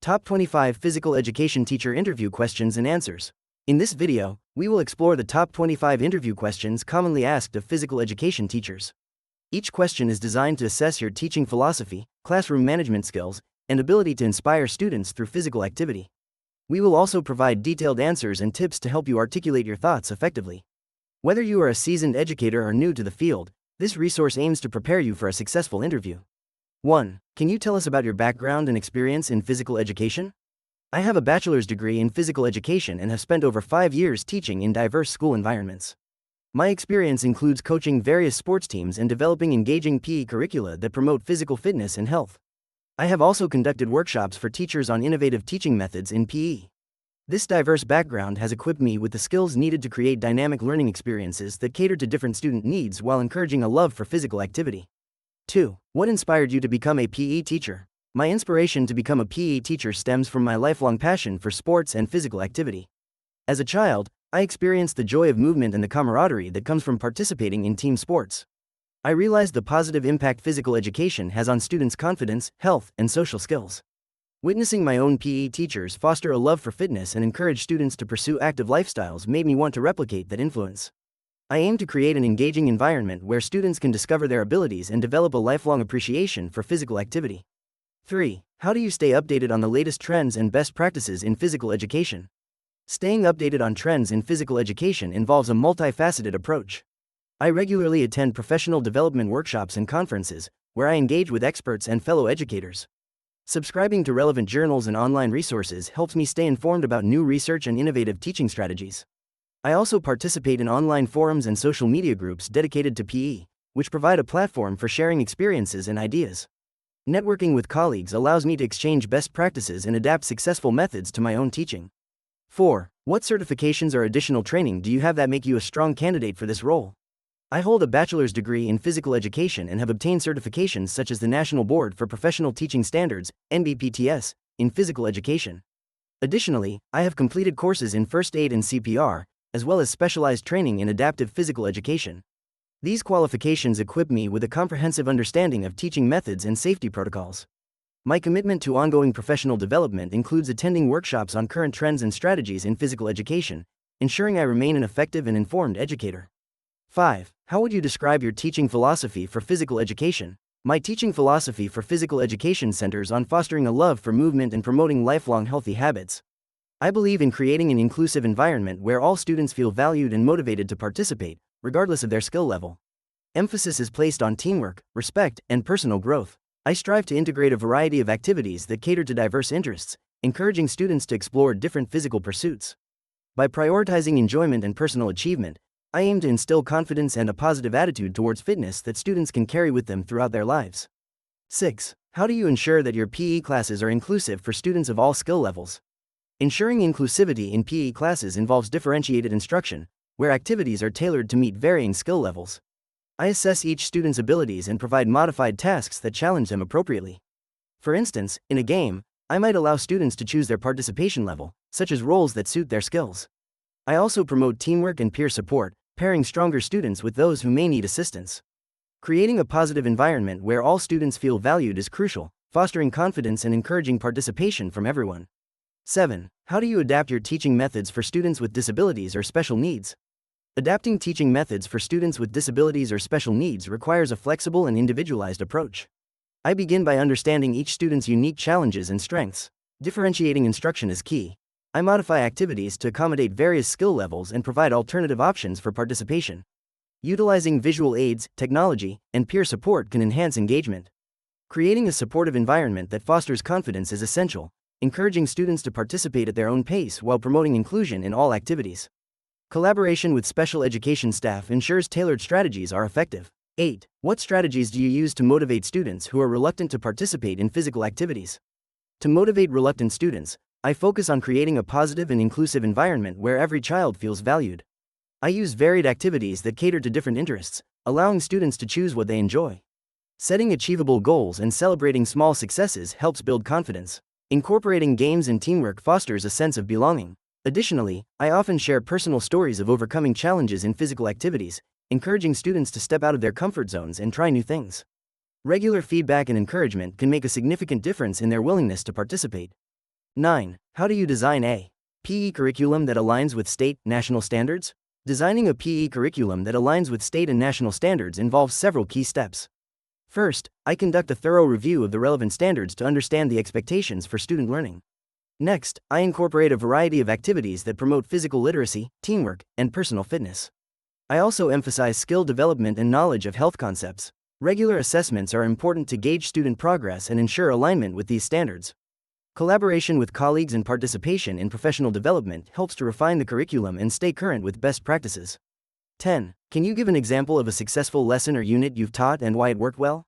Top 25 Physical Education Teacher Interview Questions and Answers. In this video, we will explore the top 25 interview questions commonly asked of physical education teachers. Each question is designed to assess your teaching philosophy, classroom management skills, and ability to inspire students through physical activity. We will also provide detailed answers and tips to help you articulate your thoughts effectively. Whether you are a seasoned educator or new to the field, this resource aims to prepare you for a successful interview. 1. Can you tell us about your background and experience in physical education? I have a bachelor's degree in physical education and have spent over 5 years teaching in diverse school environments. My experience includes coaching various sports teams and developing engaging PE curricula that promote physical fitness and health. I have also conducted workshops for teachers on innovative teaching methods in PE. This diverse background has equipped me with the skills needed to create dynamic learning experiences that cater to different student needs while encouraging a love for physical activity. 2. What inspired you to become a PE teacher? My inspiration to become a PE teacher stems from my lifelong passion for sports and physical activity. As a child, I experienced the joy of movement and the camaraderie that comes from participating in team sports. I realized the positive impact physical education has on students' confidence, health, and social skills. Witnessing my own PE teachers foster a love for fitness and encourage students to pursue active lifestyles made me want to replicate that influence. I aim to create an engaging environment where students can discover their abilities and develop a lifelong appreciation for physical activity. 3. How do you stay updated on the latest trends and best practices in physical education? Staying updated on trends in physical education involves a multifaceted approach. I regularly attend professional development workshops and conferences, where I engage with experts and fellow educators. Subscribing to relevant journals and online resources helps me stay informed about new research and innovative teaching strategies. I also participate in online forums and social media groups dedicated to PE, which provide a platform for sharing experiences and ideas. Networking with colleagues allows me to exchange best practices and adapt successful methods to my own teaching. 4. What certifications or additional training do you have that make you a strong candidate for this role? I hold a bachelor's degree in physical education and have obtained certifications such as the National Board for Professional Teaching Standards, NBPTS, in physical education. Additionally, I have completed courses in first aid and CPR, as well as specialized training in adaptive physical education. These qualifications equip me with a comprehensive understanding of teaching methods and safety protocols. My commitment to ongoing professional development includes attending workshops on current trends and strategies in physical education, ensuring I remain an effective and informed educator. 5. How would you describe your teaching philosophy for physical education? My teaching philosophy for physical education centers on fostering a love for movement and promoting lifelong healthy habits. I believe in creating an inclusive environment where all students feel valued and motivated to participate, regardless of their skill level. Emphasis is placed on teamwork, respect, and personal growth. I strive to integrate a variety of activities that cater to diverse interests, encouraging students to explore different physical pursuits. By prioritizing enjoyment and personal achievement, I aim to instill confidence and a positive attitude towards fitness that students can carry with them throughout their lives. 6. How do you ensure that your PE classes are inclusive for students of all skill levels? Ensuring inclusivity in PE classes involves differentiated instruction, where activities are tailored to meet varying skill levels. I assess each student's abilities and provide modified tasks that challenge them appropriately. For instance, in a game, I might allow students to choose their participation level, such as roles that suit their skills. I also promote teamwork and peer support, pairing stronger students with those who may need assistance. Creating a positive environment where all students feel valued is crucial, fostering confidence and encouraging participation from everyone. 7. How do you adapt your teaching methods for students with disabilities or special needs? Adapting teaching methods for students with disabilities or special needs requires a flexible and individualized approach. I begin by understanding each student's unique challenges and strengths. Differentiating instruction is key. I modify activities to accommodate various skill levels and provide alternative options for participation. Utilizing visual aids, technology, and peer support can enhance engagement. Creating a supportive environment that fosters confidence is essential, encouraging students to participate at their own pace while promoting inclusion in all activities. Collaboration with special education staff ensures tailored strategies are effective. 8. What strategies do you use to motivate students who are reluctant to participate in physical activities? To motivate reluctant students, I focus on creating a positive and inclusive environment where every child feels valued. I use varied activities that cater to different interests, allowing students to choose what they enjoy. Setting achievable goals and celebrating small successes helps build confidence. Incorporating games and teamwork fosters a sense of belonging. Additionally, I often share personal stories of overcoming challenges in physical activities, encouraging students to step out of their comfort zones and try new things. Regular feedback and encouragement can make a significant difference in their willingness to participate. 9. How do you design a PE curriculum that aligns with state, national standards? Designing a PE curriculum that aligns with state and national standards involves several key steps. First, I conduct a thorough review of the relevant standards to understand the expectations for student learning. Next, I incorporate a variety of activities that promote physical literacy, teamwork, and personal fitness. I also emphasize skill development and knowledge of health concepts. Regular assessments are important to gauge student progress and ensure alignment with these standards. Collaboration with colleagues and participation in professional development helps to refine the curriculum and stay current with best practices. 10. Can you give an example of a successful lesson or unit you've taught and why it worked well?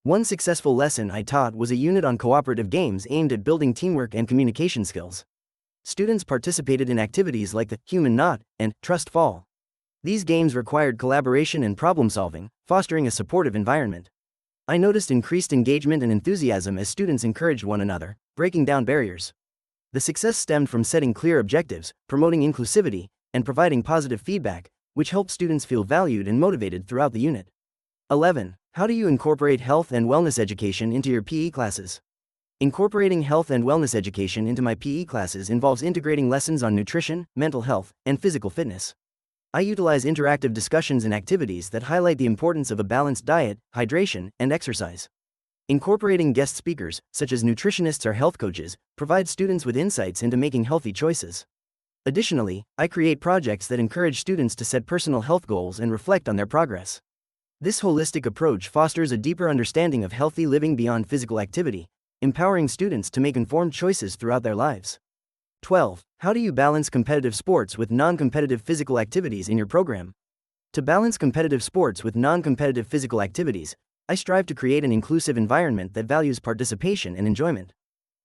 One successful lesson I taught was a unit on cooperative games aimed at building teamwork and communication skills. Students participated in activities like the Human Knot and Trust Fall. These games required collaboration and problem solving, fostering a supportive environment. I noticed increased engagement and enthusiasm as students encouraged one another, breaking down barriers. The success stemmed from setting clear objectives, promoting inclusivity, and providing positive feedback, which helped students feel valued and motivated throughout the unit. 11. How do you incorporate health and wellness education into your PE classes? Incorporating health and wellness education into my PE classes involves integrating lessons on nutrition, mental health, and physical fitness. I utilize interactive discussions and activities that highlight the importance of a balanced diet, hydration, and exercise. Incorporating guest speakers, such as nutritionists or health coaches, provides students with insights into making healthy choices. Additionally, I create projects that encourage students to set personal health goals and reflect on their progress. This holistic approach fosters a deeper understanding of healthy living beyond physical activity, empowering students to make informed choices throughout their lives. 12. How do you balance competitive sports with non-competitive physical activities in your program? To balance competitive sports with non-competitive physical activities, I strive to create an inclusive environment that values participation and enjoyment.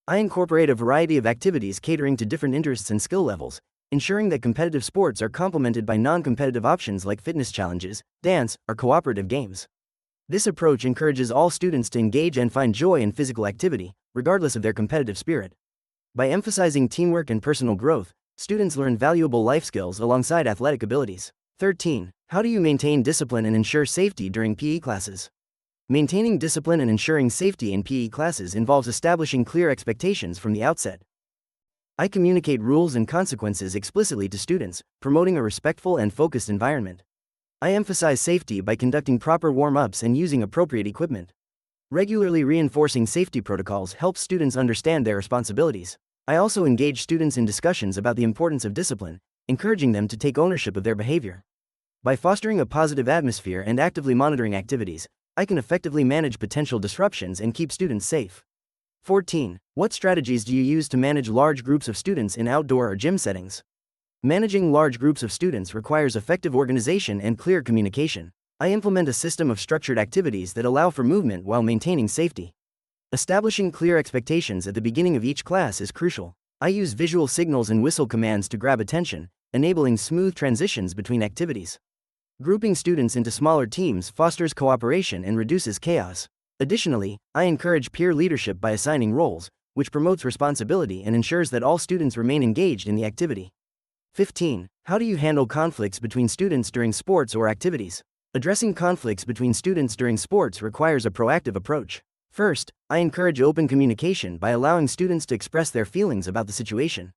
I incorporate a variety of activities catering to different interests and skill levels, ensuring that competitive sports are complemented by non-competitive options like fitness challenges, dance, or cooperative games. This approach encourages all students to engage and find joy in physical activity, regardless of their competitive spirit. By emphasizing teamwork and personal growth, students learn valuable life skills alongside athletic abilities. 13. How do you maintain discipline and ensure safety during PE classes? Maintaining discipline and ensuring safety in PE classes involves establishing clear expectations from the outset. I communicate rules and consequences explicitly to students, promoting a respectful and focused environment. I emphasize safety by conducting proper warm-ups and using appropriate equipment. Regularly reinforcing safety protocols helps students understand their responsibilities. I also engage students in discussions about the importance of discipline, encouraging them to take ownership of their behavior. By fostering a positive atmosphere and actively monitoring activities, I can effectively manage potential disruptions and keep students safe. 14. What strategies do you use to manage large groups of students in outdoor or gym settings? Managing large groups of students requires effective organization and clear communication. I implement a system of structured activities that allow for movement while maintaining safety. Establishing clear expectations at the beginning of each class is crucial. I use visual signals and whistle commands to grab attention, enabling smooth transitions between activities. Grouping students into smaller teams fosters cooperation and reduces chaos. Additionally, I encourage peer leadership by assigning roles, which promotes responsibility and ensures that all students remain engaged in the activity. 15. How do you handle conflicts between students during sports or activities? Addressing conflicts between students during sports requires a proactive approach. First, I encourage open communication by allowing students to express their feelings about the situation.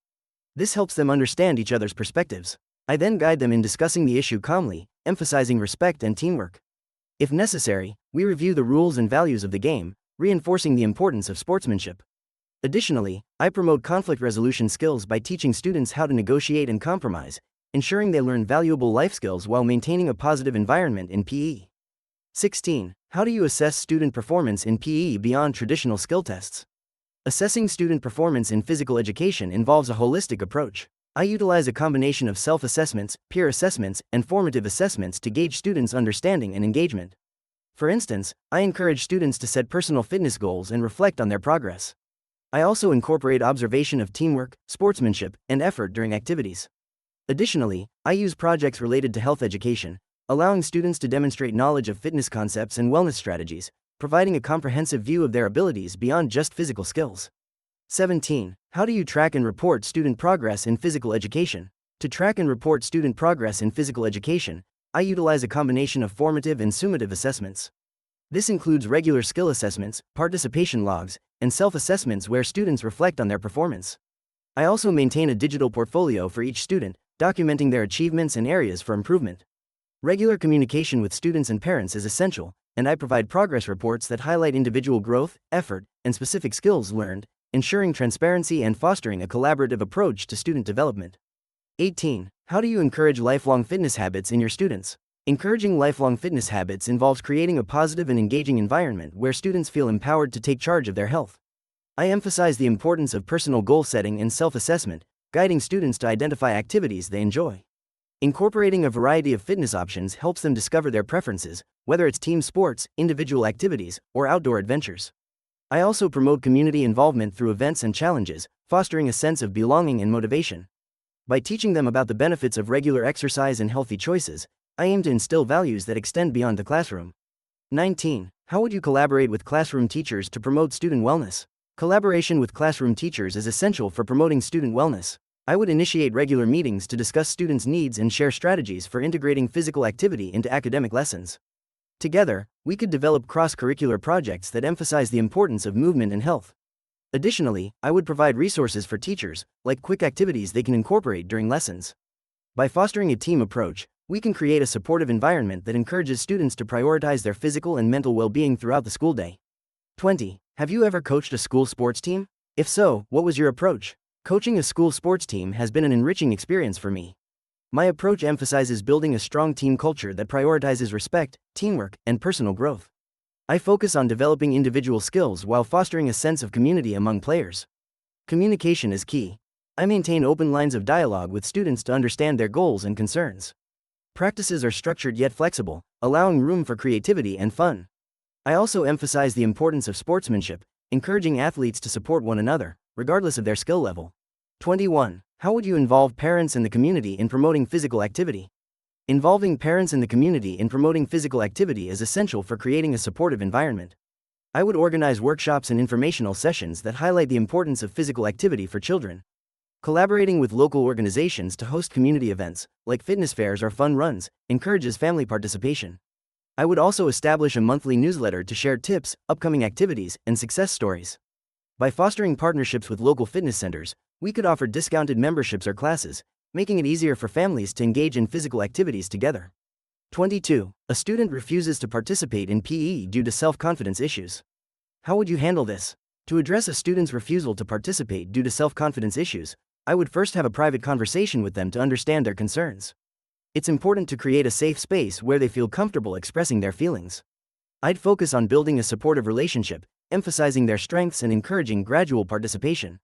This helps them understand each other's perspectives. I then guide them in discussing the issue calmly, emphasizing respect and teamwork. If necessary, we review the rules and values of the game, reinforcing the importance of sportsmanship. Additionally, I promote conflict resolution skills by teaching students how to negotiate and compromise, ensuring they learn valuable life skills while maintaining a positive environment in PE. 16. How do you assess student performance in PE beyond traditional skill tests? Assessing student performance in physical education involves a holistic approach. I utilize a combination of self-assessments, peer assessments, and formative assessments to gauge students' understanding and engagement. For instance, I encourage students to set personal fitness goals and reflect on their progress. I also incorporate observation of teamwork, sportsmanship, and effort during activities. Additionally, I use projects related to health education, allowing students to demonstrate knowledge of fitness concepts and wellness strategies, providing a comprehensive view of their abilities beyond just physical skills. 17. How do you track and report student progress in physical education? To track and report student progress in physical education, I utilize a combination of formative and summative assessments. This includes regular skill assessments, participation logs, and self-assessments where students reflect on their performance. I also maintain a digital portfolio for each student, documenting their achievements and areas for improvement. Regular communication with students and parents is essential, and I provide progress reports that highlight individual growth, effort, and specific skills learned, ensuring transparency and fostering a collaborative approach to student development. 18. How do you encourage lifelong fitness habits in your students? Encouraging lifelong fitness habits involves creating a positive and engaging environment where students feel empowered to take charge of their health. I emphasize the importance of personal goal setting and self-assessment, guiding students to identify activities they enjoy. Incorporating a variety of fitness options helps them discover their preferences, whether it's team sports, individual activities, or outdoor adventures. I also promote community involvement through events and challenges, fostering a sense of belonging and motivation. By teaching them about the benefits of regular exercise and healthy choices, I aim to instill values that extend beyond the classroom. 19. How would you collaborate with classroom teachers to promote student wellness? Collaboration with classroom teachers is essential for promoting student wellness. I would initiate regular meetings to discuss students' needs and share strategies for integrating physical activity into academic lessons. Together, we could develop cross-curricular projects that emphasize the importance of movement and health. Additionally, I would provide resources for teachers, like quick activities they can incorporate during lessons. By fostering a team approach, we can create a supportive environment that encourages students to prioritize their physical and mental well-being throughout the school day. 20. Have you ever coached a school sports team? If so, what was your approach? Coaching a school sports team has been an enriching experience for me. My approach emphasizes building a strong team culture that prioritizes respect, teamwork, and personal growth. I focus on developing individual skills while fostering a sense of community among players. Communication is key. I maintain open lines of dialogue with students to understand their goals and concerns. Practices are structured yet flexible, allowing room for creativity and fun. I also emphasize the importance of sportsmanship, encouraging athletes to support one another, regardless of their skill level. 21. How would you involve parents and the community in promoting physical activity? Involving parents and the community in promoting physical activity is essential for creating a supportive environment. I would organize workshops and informational sessions that highlight the importance of physical activity for children. Collaborating with local organizations to host community events, like fitness fairs or fun runs, encourages family participation. I would also establish a monthly newsletter to share tips, upcoming activities, and success stories. By fostering partnerships with local fitness centers, we could offer discounted memberships or classes, making it easier for families to engage in physical activities together. 22. A student refuses to participate in PE due to self-confidence issues. How would you handle this? To address a student's refusal to participate due to self-confidence issues, I would first have a private conversation with them to understand their concerns. It's important to create a safe space where they feel comfortable expressing their feelings. I'd focus on building a supportive relationship, emphasizing their strengths and encouraging gradual participation.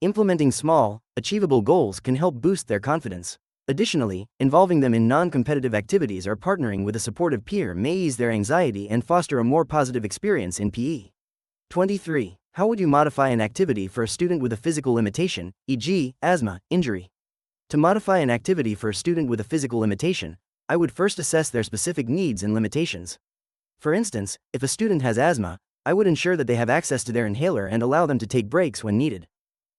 Implementing small, achievable goals can help boost their confidence. Additionally, involving them in non-competitive activities or partnering with a supportive peer may ease their anxiety and foster a more positive experience in PE. 23. How would you modify an activity for a student with a physical limitation, e.g., asthma, injury? To modify an activity for a student with a physical limitation, I would first assess their specific needs and limitations. For instance, if a student has asthma, I would ensure that they have access to their inhaler and allow them to take breaks when needed.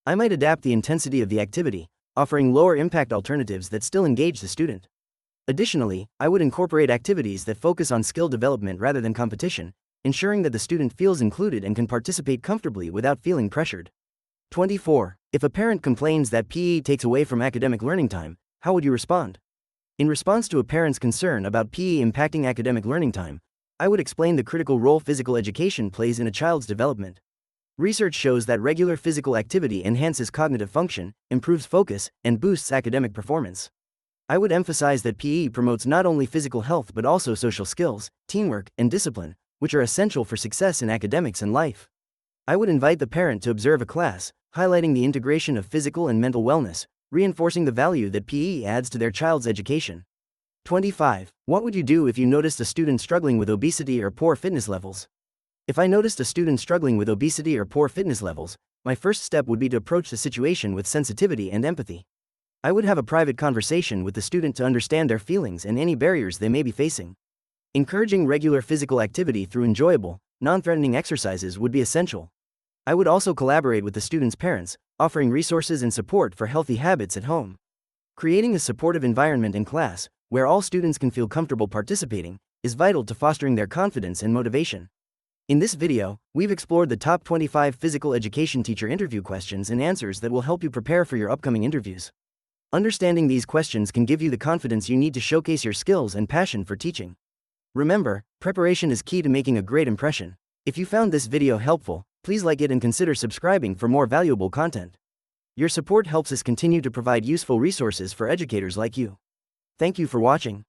I might adapt the intensity of the activity, offering lower impact alternatives that still engage the student. Additionally, I would incorporate activities that focus on skill development rather than competition, ensuring that the student feels included and can participate comfortably without feeling pressured. 24. If a parent complains that PE takes away from academic learning time, how would you respond? In response to a parent's concern about PE impacting academic learning time, I would explain the critical role physical education plays in a child's development. Research shows that regular physical activity enhances cognitive function, improves focus, and boosts academic performance. I would emphasize that PE promotes not only physical health but also social skills, teamwork, and discipline, which are essential for success in academics and life. I would invite the parent to observe a class, highlighting the integration of physical and mental wellness, reinforcing the value that PE adds to their child's education. 25. What would you do if you noticed a student struggling with obesity or poor fitness levels? If I noticed a student struggling with obesity or poor fitness levels, my first step would be to approach the situation with sensitivity and empathy. I would have a private conversation with the student to understand their feelings and any barriers they may be facing. Encouraging regular physical activity through enjoyable, non-threatening exercises would be essential. I would also collaborate with the student's parents, offering resources and support for healthy habits at home. Creating a supportive environment in class, where all students can feel comfortable participating, is vital to fostering their confidence and motivation. In this video, we've explored the top 25 physical education teacher interview questions and answers that will help you prepare for your upcoming interviews. Understanding these questions can give you the confidence you need to showcase your skills and passion for teaching. Remember, preparation is key to making a great impression. If you found this video helpful, please like it and consider subscribing for more valuable content. Your support helps us continue to provide useful resources for educators like you. Thank you for watching.